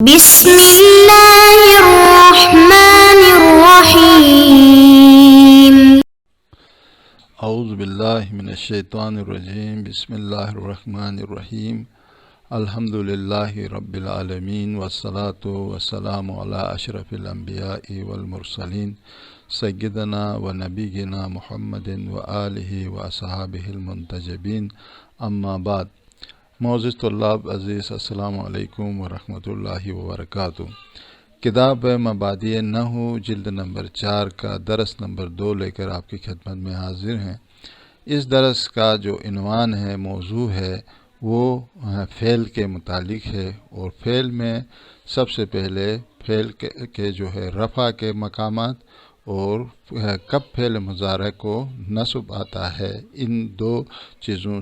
بسم الله الرحمن الرحيم. اعوذ باللہ من الشیطان الرجیم بسم اللہ الرحمن الرحیم الحمد للہ رب العالمین والصلاة والسلام علی اشرف الانبیاء والمرسلین سیدنا و نبینا محمد و آلہ و اصحابہ المنتجبین اما بعد. معزز طلاب عزیز السلام علیکم ورحمۃ اللہ وبرکاتہ. کتاب مبادئ نحو جلد نمبر 4 کا درس نمبر 2 لے کر آپ کی خدمت میں حاضر ہیں. اس درس کا جو عنوان ہے، موضوع ہے، وہ فعل کے متعلق ہے، اور فعل میں سب سے پہلے فعل کے جو ہے رفع کے مقامات اور کب فعل مضارع کو نصب آتا ہے، ان دو چیزوں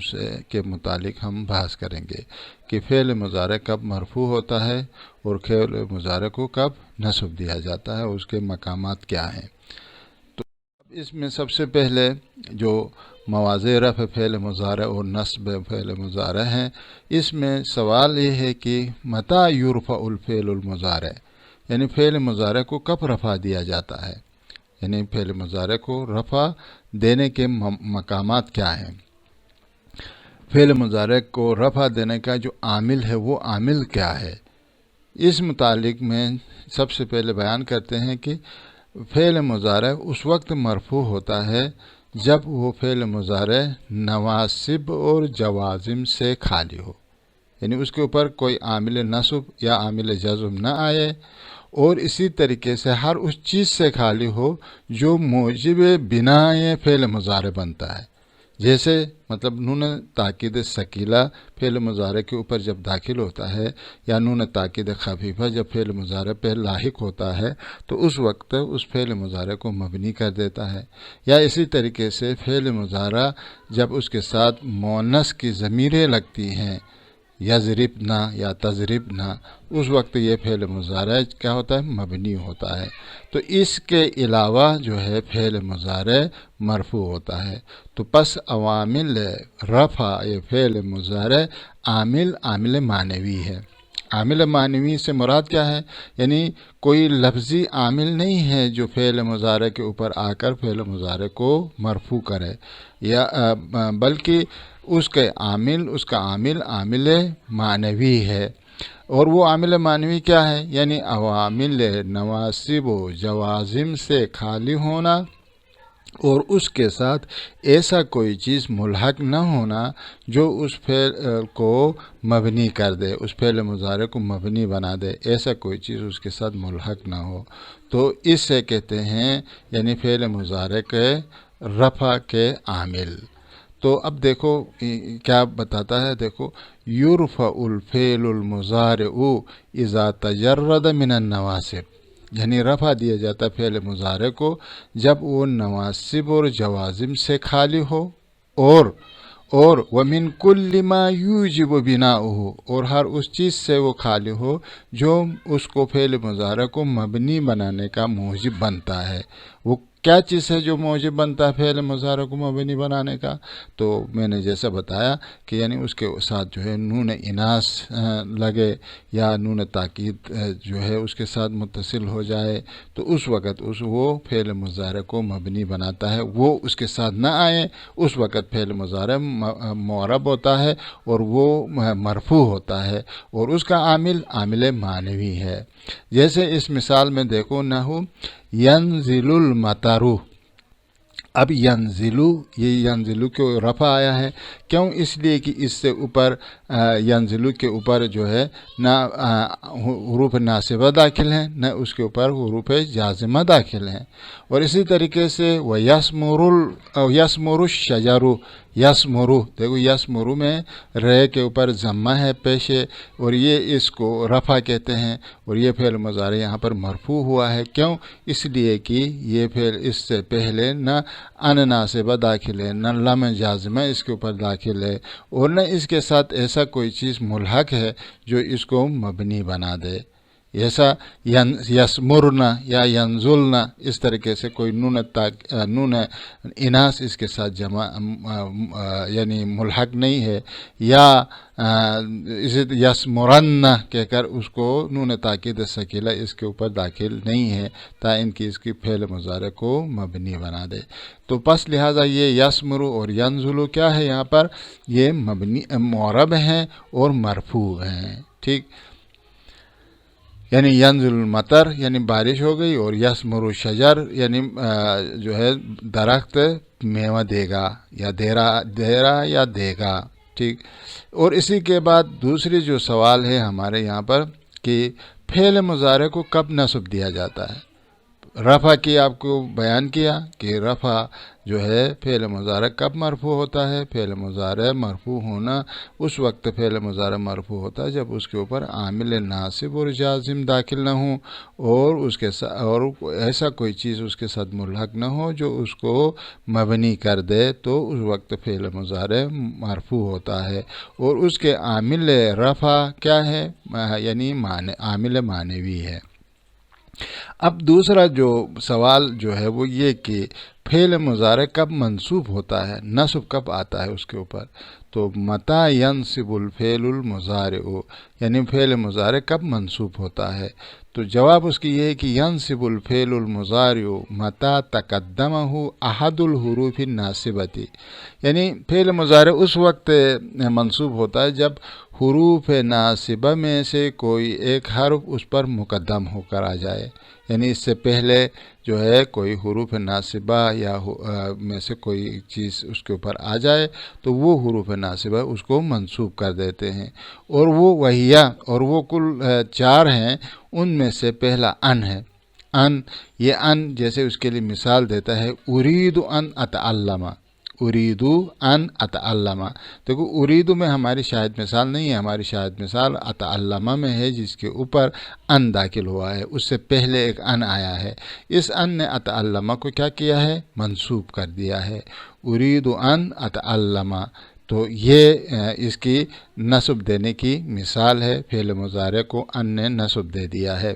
کے متعلق ہم بحث کریں گے کہ فعل مضارع کب مرفوع ہوتا ہے اور فعل مضارع کو کب نصب دیا جاتا ہے، اس کے مقامات کیا ہیں. تو اس میں سب سے پہلے جو مواضع رفع فعل مضارع اور نصب فعل مضارع ہیں، اس میں سوال یہ ہے کہ متى یرفع الفعل المضارع، یعنی فعل مضارع کو کب رفع دیا جاتا ہے، یعنی فعل مضارع کو رفع دینے کے مقامات کیا ہیں. فعل مضارع کو رفع دینے کا جو عامل ہے وہ عامل کیا ہے، اس متعلق میں سب سے پہلے بیان کرتے ہیں کہ فعل مضارع اس وقت مرفوع ہوتا ہے جب وہ فعل مضارع نواصب اور جوازم سے خالی ہو، یعنی اس کے اوپر کوئی عامل نصب یا عامل جزم نہ آئے، اور اسی طریقے سے ہر اس چیز سے خالی ہو جو موجب بناء فعل مضارع بنتا ہے. جیسے مطلب نون تاکید ثقیلہ فعل مضارع کے اوپر جب داخل ہوتا ہے، یا نون تاکید خفیفہ جب فعل مضارع پہ لاحق ہوتا ہے تو اس وقت اس فعل مضارع کو مبنی کر دیتا ہے. یا اسی طریقے سے فعل مضارع جب اس کے ساتھ مؤنث کی ضمیریں لگتی ہیں، یضربنا یا تضربنا، اس وقت یہ فعل مضارع کیا ہوتا ہے، مبنی ہوتا ہے. تو اس کے علاوہ جو ہے فعل مضارع مرفوع ہوتا ہے. تو پس عوامل رفع یہ فعل مضارع عامل معنوی ہے. عامل معنوی سے مراد کیا ہے، یعنی کوئی لفظی عامل نہیں ہے جو فعل مضارع کے اوپر آ کر فعل مضارع کو مرفوع کرے، یا بلکہ اس کا عامل معنوی ہے. اور وہ عامل معنوی کیا ہے، یعنی عوامل نواصب و جوازم سے خالی ہونا، اور اس کے ساتھ ایسا کوئی چیز ملحق نہ ہونا جو اس فعل کو مبنی کر دے، اس فعل مضارع کو مبنی بنا دے، ایسا کوئی چیز اس کے ساتھ ملحق نہ ہو. تو اس سے کہتے ہیں یعنی فعل مضارع کے رفع کے عامل. تو اب دیکھو کیا بتاتا ہے، دیکھو یرفع الفعل المضارع اذا تجرد من النواصب، یعنی رفع دیا جاتا فعل مضارع کو جب وہ نواصب اور جوازم سے خالی ہو، اور ومن کل ما یوجب بناؤہ، اور ہر اس چیز سے وہ خالی ہو جو اس کو فعل مضارع کو مبنی بنانے کا موجب بنتا ہے. وہ کیا چیز ہے جو موجب بنتا ہے فعل مضارع کو مبنی بنانے کا؟ تو میں نے جیسا بتایا کہ یعنی اس کے ساتھ جو ہے نون اناث لگے، یا نون تاکید جو ہے اس کے ساتھ متصل ہو جائے، تو اس وقت وہ فعل مضارع کو مبنی بناتا ہے. وہ اس کے ساتھ نہ آئے، اس وقت فعل مضارع معرب ہوتا ہے اور وہ مرفوع ہوتا ہے، اور اس کا عامل معنوی ہے. جیسے اس مثال میں دیکھو، نحو ینزل المطر. اب ینزلو، یہ ینزلو کے رفع آیا ہے، کیوں؟ اس لیے کہ اس سے اوپر ینزلو کے اوپر جو ہے نہ حروف ناصبہ داخل ہیں، نہ اس کے اوپر حروف جازمہ داخل ہیں. اور اسی طریقے سے یسمر الشجر، یسمرو، دیکھو یسمرو میں رے کے اوپر ضمہ ہے پیشے، اور یہ اس کو رفع کہتے ہیں، اور یہ فعل مضارع یہاں پر مرفوع ہوا ہے. کیوں؟ اس لیے کہ یہ فعل اس سے پہلے نہ ان ناصبہ داخل ہے، نہ لم جازمہ اس کے اوپر داخل ہے، اور نہ اس کے ساتھ ایسا کوئی چیز ملحق ہے جو اس کو مبنی بنا دے. ایسا یسمرنا یا ینزلنا اس طریقے سے کوئی نون اناث اس کے ساتھ جمع یعنی ملحق نہیں ہے، یا اسے یسمرن کہہ کر اس کو نون تاکید ثقیلہ اس کے اوپر داخل نہیں ہے تا ان کی اس کی فعل مضارع کو مبنی بنا دے۔ تو پس لہٰذا یہ یسمرو اور ینزلو کیا ہے یہاں پر، یہ مبنی معرب ہیں اور مرفوع ہیں، ٹھیک۔ یعنی ینزل المطر یعنی بارش ہو گئی، اور یثمر الشجر یعنی جو ہے درخت میوہ دے گا یا دے رہا یا دے گا، ٹھیک۔ اور اسی کے بعد دوسری جو سوال ہے ہمارے یہاں پر کہ فعل مضارع کو کب نصب دیا جاتا ہے۔ رفع کی آپ کو بیان کیا کہ رفع جو ہے فعل مضارع کب مرفوع ہوتا ہے۔ فعل مضارع مرفوع ہونا اس وقت فعل مضارع مرفوع ہوتا ہے جب اس کے اوپر عامل ناصب اور جازم داخل نہ ہوں، اور اس کے ساتھ اور ایسا کوئی چیز اس کے ساتھ ملحق نہ ہو جو اس کو مبنی کر دے، تو اس وقت فعل مضارع مرفوع ہوتا ہے۔ اور اس کے عامل رفع کیا ہے، یعنی عامل معنوی ہے۔ اب دوسرا جو سوال جو ہے وہ یہ کہ فعل مضارع کب منصوب ہوتا ہے، نصب کب آتا ہے اس کے اوپر۔ تو متى ينصب الفعل المضارع، یعنی فعل مضارع کب منصوب ہوتا ہے۔ تو جواب اس کی یہ ہے کہ ينصب الفعل المضارع متى تقدمه احد الحروف الناصبة، یعنی فعل مضارع اس وقت منصوب ہوتا ہے جب حروف ناصبہ میں سے کوئی ایک حرف اس پر مقدم ہو کر آ جائے، یعنی اس سے پہلے جو ہے کوئی حروف ناصبہ یا میں سے کوئی چیز اس کے اوپر آ جائے تو وہ حروف ناصبہ اس کو منصوب کر دیتے ہیں، اور وہ وہیہ اور وہ کل 4 ہیں۔ ان میں سے پہلا ان ہے۔ یہ ان جیسے اس کے لیے مثال دیتا ہے ارید ان اتعلم، ارید ان اتعلم۔ دیکھو ارید میں ہماری شاہد مثال نہیں ہے، ہماری شاہد مثال اتعلم میں ہے جس کے اوپر ان داخل ہوا ہے، اس سے پہلے ایک ان آیا ہے۔ اس ان نے اتعلم کو کیا کیا ہے، منصوب کر دیا ہے، ارید ان اتعلم۔ تو یہ اس کی نصب دینے کی مثال ہے، فعل مضارع کو ان نے نصب دے دیا ہے،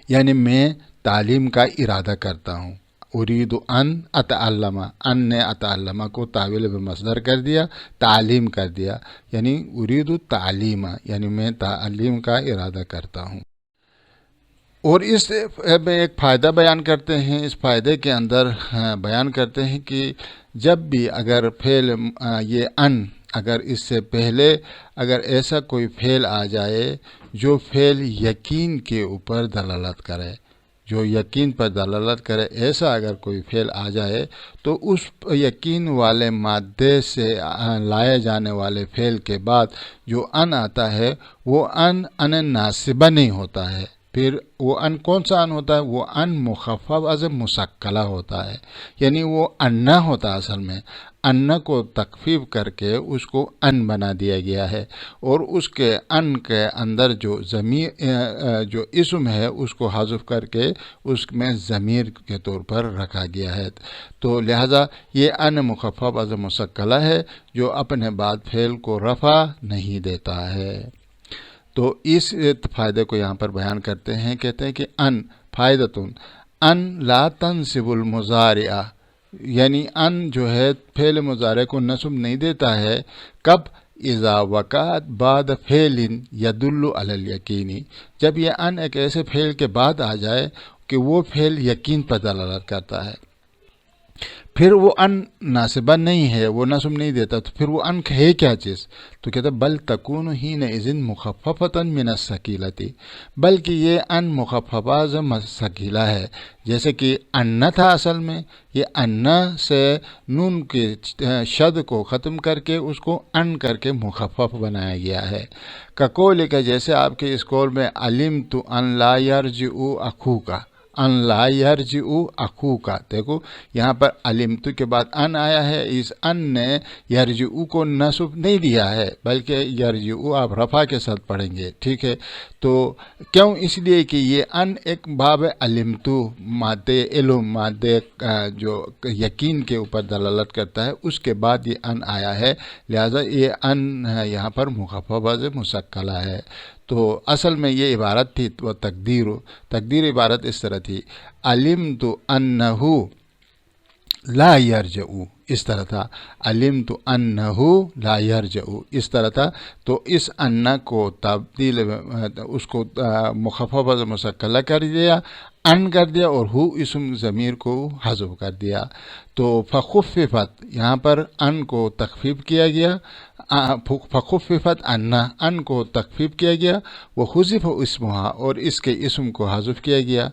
یعنی میں تعلیم کا ارادہ کرتا ہوں۔ ارید ان اتعلم، ان نے اتعلم کو تحویل بمصدر کر دیا، تعلیم کر دیا، یعنی ارید تعلیم، یعنی میں تعلیم کا ارادہ کرتا ہوں۔ اور اس میں ایک فائدہ بیان کرتے ہیں، اس فائدے کے اندر بیان کرتے ہیں کہ جب بھی اگر فعل یہ ان اگر اس سے پہلے اگر ایسا کوئی فعل آ جائے جو فعل یقین کے اوپر دلالت کرے، جو یقین پر دلالت کرے، ایسا اگر کوئی فعل آ جائے تو اس یقین والے مادے سے لائے جانے والے فعل کے بعد جو ان آتا ہے وہ ان ناصبہ نہیں ہوتا ہے۔ پھر وہ ان کون سا ان ہوتا ہے، وہ ان مخفف از مسکلہ ہوتا ہے، یعنی وہ انا ہوتا ہے اصل میں، انا کو تخفیف کر کے اس کو ان بنا دیا گیا ہے، اور اس کے ان کے اندر جو ضمیر جو اسم ہے اس کو حذف کر کے اس میں ضمیر کے طور پر رکھا گیا ہے۔ تو لہذا یہ ان مخفف از مسکلہ ہے جو اپنے بعد فعل کو رفع نہیں دیتا ہے۔ تو اس فائدے کو یہاں پر بیان کرتے ہیں، کہتے ہیں کہ ان فائدتن ان لا تنصب المضارع، یعنی ان جو ہے فعل مضارع کو نصب نہیں دیتا ہے، کب اذا وقعت بعد فعل يدل علی الیقین، جب یہ ان ایک ایسے فعل کے بعد آ جائے کہ وہ فعل یقین پر دلالت کرتا ہے، پھر وہ ان ناصبہ نہیں ہے، وہ نصب نہیں دیتا، تو پھر وہ ان ہے کیا چیز، تو کہتا ہے بل تکون حینئذ مخففۃ من الثقیلۃ، بلکہ یہ ان مخففہ سے ثقیلہ ہے، جیسے کہ ان تھا اصل میں، یہ ان سے نون کے شد کو ختم کر کے اس کو ان کر کے مخفف بنایا گیا ہے۔ کقول کا جیسے آپ کے اس قول میں علمت ان لا یرجع اخوک، ان لا یرجع اخوک، دیکھو یہاں پر علمت کے بعد ان آیا ہے، اس ان نے یرجع کو نصب نہیں دیا ہے بلکہ یرجع آپ رفع کے ساتھ پڑھیں گے، ٹھیک ہے۔ تو کیوں، اس لیے کہ یہ ان ایک باب علمت مادے علم، مادے جو یقین کے اوپر دلالت کرتا ہے، اس کے بعد یہ ان آیا ہے، لہذا یہ ان یہاں پر مخفف از مسکلہ ہے۔ تو اصل میں یہ عبارت تھی وہ تقدیر عبارت اس طرح تھی، علمت انہ لا یرجعو، اس طرح تھا، علمت انہ لا یرجعو، اس طرح تھا۔ تو اس انہ کو تبدیل اس کو مخفف از مسکلہ کر دیا، ان کر دیا، اور ہو اسم ضمیر کو حذف کر دیا۔ تو فخففت، یہاں پر ان کو تخفیف کیا گیا، فخففت ان کو تخفیف کیا گیا، وہ حذف اسمہا، اور اس کے اسم کو حذف کیا گیا،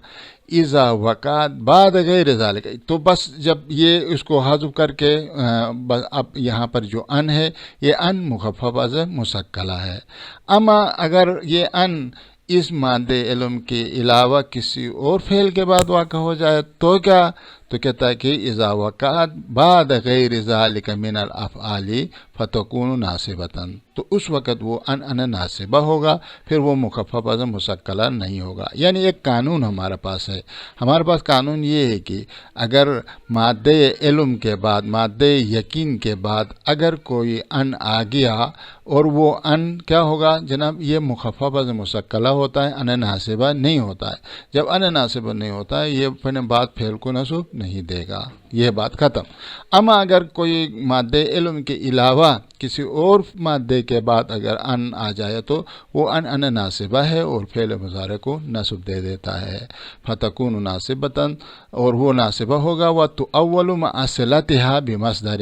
اذا وقعت بعد غیر ذالک، تو بس جب یہ اس کو حذف کر کے اب یہاں پر جو ان ہے یہ ان مخفف از مسکلہ ہے۔ اما اگر یہ ان اس مادے علم کے علاوہ کسی اور فعل کے بعد واقع ہو جائے تو کیا؟ تو کہتا ہے کہ اذا وقعت بعد غیر ذالک من الافعال فتکون ناصبۃ، تو اس وقت وہ ان ناصبہ ہوگا، پھر وہ مخفف از مسکلہ نہیں ہوگا۔ یعنی ایک قانون ہمارے پاس ہے، ہمارے پاس قانون یہ ہے کہ اگر مادے علم کے بعد، مادے یقین کے بعد اگر کوئی ان آ گیا اور وہ ان کیا ہوگا جناب؟ یہ مخفف از مسکلہ ہوتا ہے، ان ناصبہ نہیں ہوتا ہے۔ جب ان ناصبہ نہیں ہوتا ہے یہ اپنے بعد فعل کو نصب نہیں دے گا، یہ بات ختم۔ اما اگر کوئی مادے علم کے علاوہ کسی اور مادے کے بعد اگر ان آ جائے تو وہ ان ناصبہ ہے اور فعل مضارع کو نصب دے دیتا ہے، فتکون ناصبۃ، اور وہ ناصبہ ہوگا، وتؤول مع صلتها بمصدر،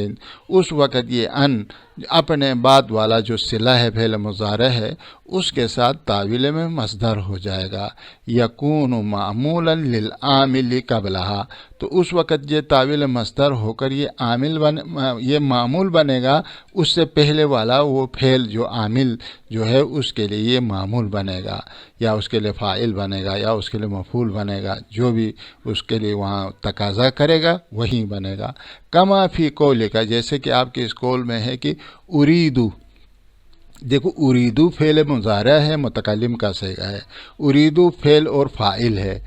اس وقت یہ ان اپنے بعد والا جو صلہ ہے فعل مضارع ہے اس کے ساتھ تعویل میں مصدر ہو جائے گا، یکون معمولا للعامل قبلها، تو اس وقت یہ تعویل مصدر ہو کر یہ معمول بنے گا، اس سے پہلے والا وہ فعل جو عامل جو ہے اس کے لیے یہ معمول بنے گا، یا اس کے لیے فاعل بنے گا، یا اس کے لیے مفعول بنے گا، جو بھی اس کے لیے وہاں تقاضا کرے گا وہی بنے گا۔ کما فی قولک، جیسے کہ آپ کے اس قول میں ہے کہ اریدو، دیکھو اریدو فعل مضارع ہے، متکلم کا صیغہ ہے، اریدو فعل اور فاعل ہے۔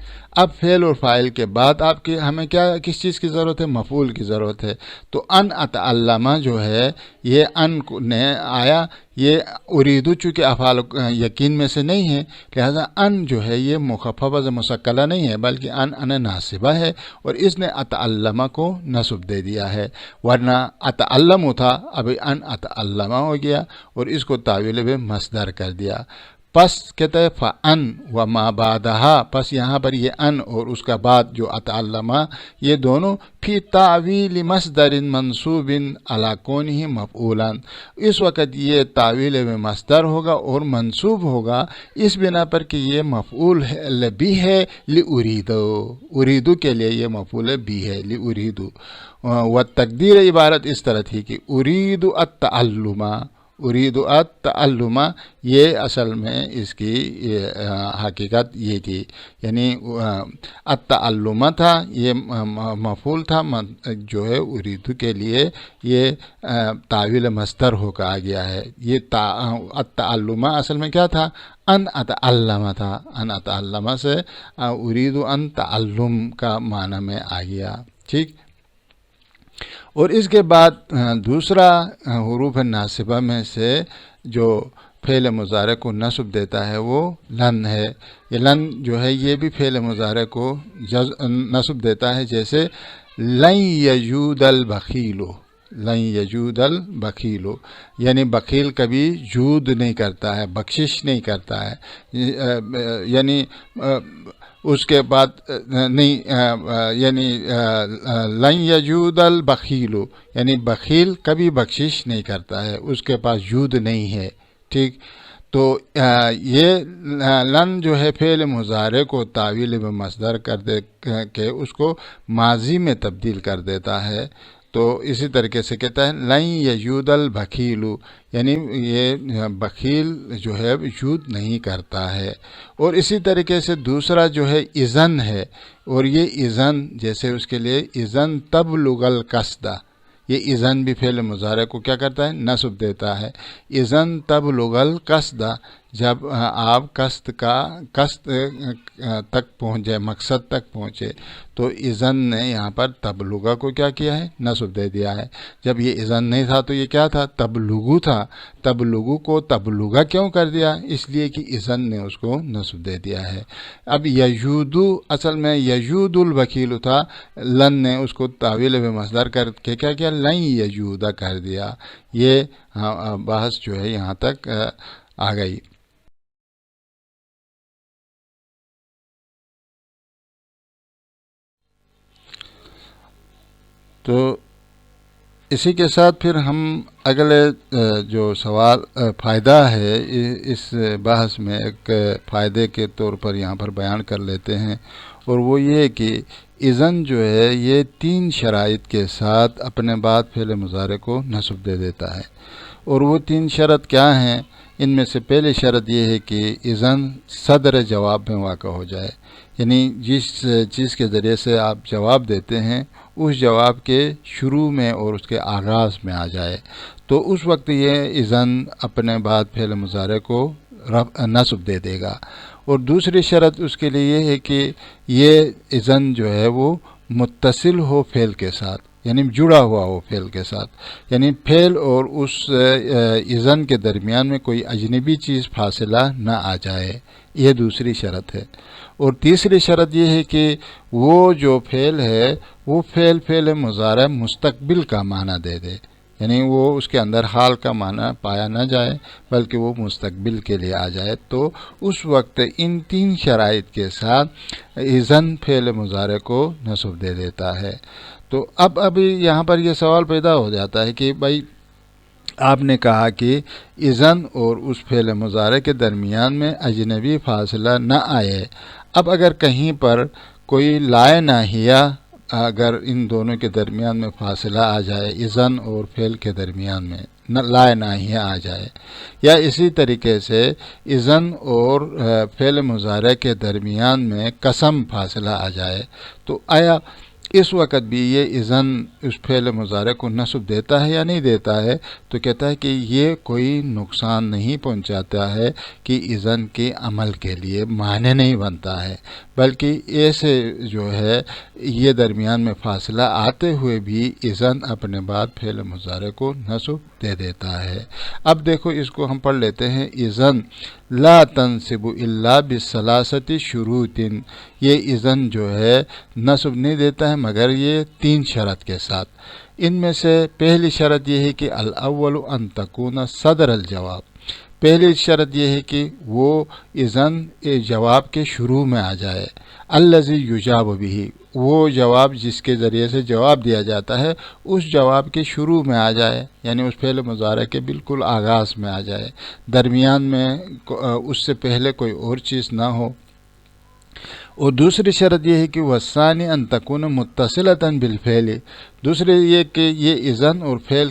اب فعل اور فاعل کے بعد آپ کے ہمیں کس چیز کی ضرورت ہے؟ مفعول کی ضرورت ہے۔ تو ان اتعلم جو ہے یہ ان نے آیا، یہ اریدو چونکہ افعال یقین میں سے نہیں ہے لہذا ان جو ہے یہ مخفف از مسکلہ نہیں ہے بلکہ ان ناصبہ ہے، اور اس نے اتعلم کو نصب دے دیا ہے، ورنہ اتعلم تھا، ابھی ان اتعلم ہو گیا اور اس کو تعویل میں مصدر کر دیا۔ پس کہتا ہے فَأَن وَمَا بَعْدَهَا، پس یہاں پر یہ ان اور اس کا بعد جو اتعلم یہ دونوں فی تعویل مصدر منصوب علی کونہ مفعولا، اس وقت یہ تعویل میں مصدر ہوگا اور منصوب ہوگا اس بنا پر کہ یہ مفعول بھی ہے لأریدو، اریدو کے لیے یہ مفعول بھی ہے لأریدو۔ والتقدیر عبارت اس طرح تھی کہ ارید التعلم، ارید التعلم، یہ اصل میں اس کی حقیقت یہ تھی، یعنی التعلم تھا، یہ مفعول تھا جو ہے اریدو کے لیے یہ تعویل مصدر ہو کر آ گیا ہے۔ یہ التعلم اصل میں کیا تھا؟ ان اتعلم تھا، ان اتعلم سے ارید ان تعلم کا معنی میں آ گیا، ٹھیک۔ اور اس کے بعد دوسرا حروف ناصبہ میں سے جو فعل مضارع کو نصب دیتا ہے وہ لن ہے۔ یہ لن جو ہے یہ بھی فعل مضارع کو نصب دیتا ہے، جیسے لن یجود البخیل، لن یجود البخیل، یعنی بخیل کبھی جود نہیں کرتا ہے، بخشش نہیں کرتا ہے، یعنی اس کے بعد نہیں، یعنی لن یجود البخیل، یعنی بخیل کبھی بخشش نہیں کرتا ہے، اس کے پاس جود نہیں ہے، ٹھیک۔ تو یہ لن جو ہے فعل مضارع کو تعویل میں مصدر کر دے کہ اس کو ماضی میں تبدیل کر دیتا ہے، تو اسی طریقے سے کہتا ہے لن یجود البخیل، یعنی یہ بخیل جو ہے جود نہیں کرتا ہے۔ اور اسی طریقے سے دوسرا جو ہے اذن ہے، اور یہ اذن جیسے اس کے لیے اذن تبلغ القصد، یہ اذن بھی فعل مضارع کو کیا کرتا ہے؟ نصب دیتا ہے۔ اذن تبلغ القصد، جب آپ قصد تک پہنچے، مقصد تک پہنچے، تو اذن نے یہاں پر تبلغہ کو کیا کیا ہے؟ نصب دے دیا ہے۔ جب یہ اذن نہیں تھا تو یہ کیا تھا؟ تبلغو تھا۔ تبلغو کو تبلغہ کیوں کر دیا؟ اس لیے کہ اذن نے اس کو نصب دے دیا ہے۔ اب یجودو اصل میں یجود الوکیل تھا، لن نے اس کو تاویل بمصدر کر کے کیا کیا؟ لن یجودا کر دیا۔ یہ بحث جو ہے یہاں تک آ گئی۔ تو اسی کے ساتھ پھر ہم اگلے جو سوال فائدہ ہے اس بحث میں ایک فائدے کے طور پر یہاں پر بیان کر لیتے ہیں، اور وہ یہ کہ اذن جو ہے یہ 3 شرائط کے ساتھ اپنے بعد فعل مضارع کو نصب دے دیتا ہے، اور وہ 3 شرط کیا ہیں؟ ان میں سے پہلی شرط یہ ہے کہ اذن صدر جواب میں واقع ہو جائے، یعنی جس چیز کے ذریعے سے آپ جواب دیتے ہیں اس جواب کے شروع میں اور اس کے آغاز میں آ جائے، تو اس وقت یہ اذن اپنے بعد فعل مضارع کو نصب دے دے گا۔ اور دوسری شرط اس کے لیے یہ ہے کہ یہ اذن جو ہے وہ متصل ہو فعل کے ساتھ، یعنی جڑا ہوا ہو فعل کے ساتھ، یعنی فعل اور اس اذن کے درمیان میں کوئی اجنبی چیز فاصلہ نہ آ جائے، یہ دوسری شرط ہے۔ اور تیسری شرط یہ ہے کہ وہ جو فعل ہے وہ فعل مضارع مستقبل کا معنی دے دے، یعنی وہ اس کے اندر حال کا معنی پایا نہ جائے بلکہ وہ مستقبل کے لیے آ جائے، تو اس وقت ان 3 شرائط کے ساتھ اذن فعل مضارع کو نصب دے دیتا ہے۔ تو ابھی یہاں پر یہ سوال پیدا ہو جاتا ہے کہ بھائی آپ نے کہا کہ اذن اور اس فعل مضارع کے درمیان میں اجنبی فاصلہ نہ آئے، اب اگر کہیں پر کوئی لائے ناہیہ اگر ان دونوں کے درمیان میں فاصلہ آ جائے، اذن اور فعل کے درمیان میں لائے ناہیہ آ جائے، یا اسی طریقے سے اذن اور فعل مضارع کے درمیان میں قسم فاصلہ آ جائے، تو آیا اس وقت بھی یہ اذن اس فعل مضارع کو نصب دیتا ہے یا نہیں دیتا ہے؟ تو کہتا ہے کہ یہ کوئی نقصان نہیں پہنچاتا ہے کہ اذن کے عمل کے لیے معنی نہیں بنتا ہے، بلکہ ایسے جو ہے یہ درمیان میں فاصلہ آتے ہوئے بھی اذن اپنے بعد فعل مضارع کو نصب دے دیتا ہے۔ اب دیکھو اس کو ہم پڑھ لیتے ہیں۔ اذن لا تنصب الا بثلاثۃ شروط، یہ اذن جو ہے نصب نہیں دیتا ہے مگر یہ 3 شرط کے ساتھ۔ ان میں سے پہلی شرط یہ ہے کہ الاول ان تکون صدر الجواب، پہلی شرط یہ ہے کہ وہ اذن جواب کے شروع میں آ جائے، الذی یجاب بہ، وہ جواب جس کے ذریعے سے جواب دیا جاتا ہے اس جواب کے شروع میں آ جائے، یعنی اس فعل مضارع کے بالکل آغاز میں آ جائے، درمیان میں اس سے پہلے کوئی اور چیز نہ ہو۔ اور دوسری شرط یہ ہے کہ والثانی ان تکون متصلۃ بالفعل، دوسرے یہ کہ یہ اذن اور فعل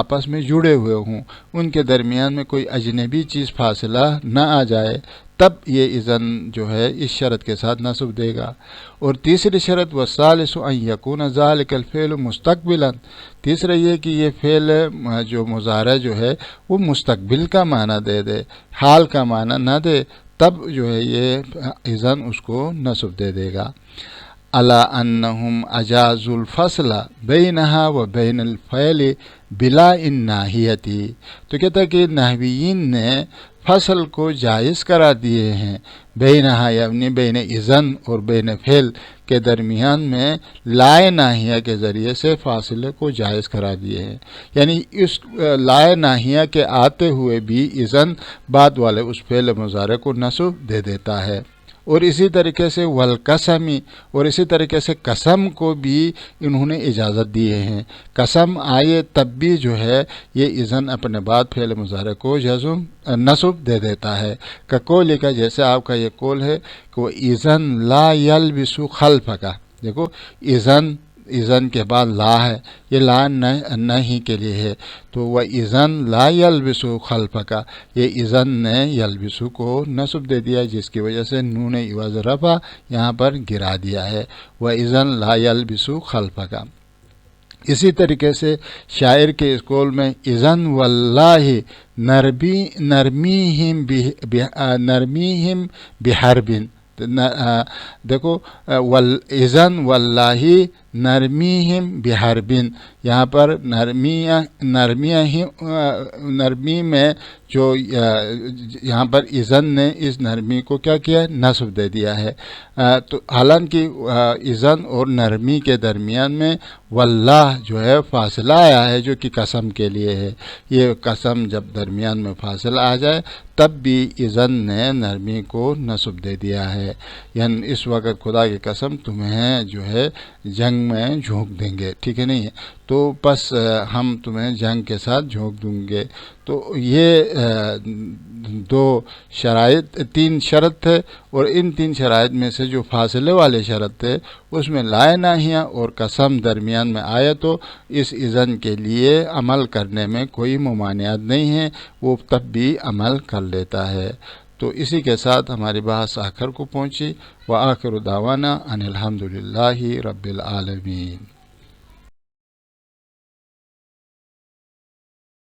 آپس میں جڑے ہوئے ہوں، ان کے درمیان میں کوئی اجنبی چیز فاصلہ نہ آ جائے، تب یہ اذن جو ہے اس شرط کے ساتھ نصب دے گا۔ اور تیسری شرط والثالث ان یکون ذلک الفعل مستقبلا، تیسرا یہ کہ یہ فعل جو مضارع جو ہے وہ مستقبل کا معنی دے دے، حال کا معنی نہ دے، تب جو ہے یہ اذن اس کو نصب دے دے گا۔ الا انہم اجازوا الفصل بینہا و بین الفعل بلا الناہیۃ، تو کہتا ہے کہ نحویین نے فصل کو جائز قرار دیے ہیں، بینہا یعنی بین اذن اور بین فعل کے درمیان میں لائے ناہیہ کے ذریعے سے فاصلے کو جائز قرار دیے ہیں، یعنی اس لائے ناہیہ کے آتے ہوئے بھی اذن بعد والے اس فعل مضارع کو نصب دے دیتا ہے۔ اور اسی طریقے سے والقسمی، اور اسی طریقے سے قسم کو بھی انہوں نے اجازت دیے ہیں، قسم آئے تب بھی جو ہے یہ اذن اپنے بعد فعل مضارع کو جزم نصب دے دیتا ہے۔ کقول کا، جیسے آپ کا یہ قول ہے کہ وہ اذن لا یلبس خلفک، دیکھو اذن کے بعد لا ہے، یہ لا نہیں کے لیے ہے، تو وہ اذن لا یلبس خلفک، یہ اذن نے یلبس کو نصب دے دیا جس کی وجہ سے نون عوض رفع یہاں پر گرا دیا ہے، وہ اذن لا یلبس خلفک۔ اسی طریقے سے شاعر کے اسکول میں اذن واللہ نرمیہم بحربن، دیکھو اذن واللہ نرمیہم بحربن، یہاں پر نرمی میں جو یہاں پر اذن نے اس نرمی کو کیا کیا، نصب دے دیا ہے۔ تو حالانکہ اذن اور نرمی کے درمیان میں واللہ جو ہے فاصلہ آیا ہے جو کہ قسم کے لیے ہے۔ یہ قسم جب درمیان میں فاصلہ آ جائے تب بھی اذن نے نرمی کو نصب دے دیا ہے، یعنی اس وقت خدا کی قسم تمہیں جو ہے جنگ میں جھونک دیں گے، ٹھیک ہے نہیں، تو بس ہم تمہیں جنگ کے ساتھ جھونک دیں گے۔ تو یہ تین شرط تھے، اور ان تین شرائط میں سے جو فاصلے والے شرط تھے اس میں لا ناہیہ اور قسم درمیان میں آئے تو اس اذن کے لیے عمل کرنے میں کوئی ممانعت نہیں ہے، وہ تب بھی عمل کر لیتا ہے۔ تو اسی کے ساتھ ہماری بحث آخر کو پہنچی۔ وآخر دعوانا ان الحمدللہ رب العالمین۔